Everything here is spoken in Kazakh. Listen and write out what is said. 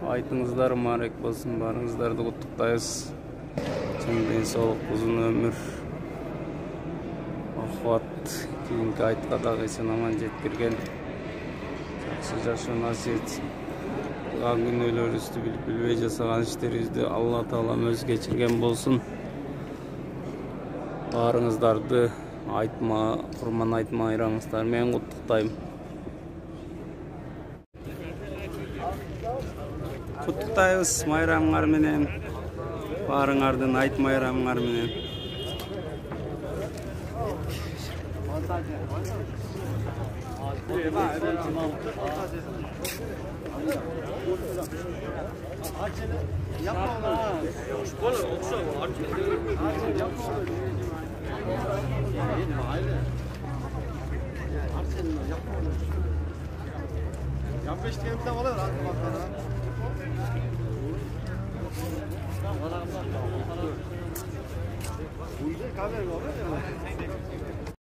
Айтыңыздар mübarek болsun, барыңыздарды құттықтайбыз. Чын денсаулық, uzun ömür, акыбат, кийинки айтка дагы эсен аман жеткирген. Жакшы жашоо насип этсин. Кылган күнөөлөрүбүздү билип билбей жасаган иштерибизди Алла Таалам өзү кечирген болсун. Барыңыздарды Курман айтма байрамыңыздар менен куттуктайм. Куттуктайбыз майрамыңар менен. Барыңардын айт майрамыңар менен. Kamera var mı?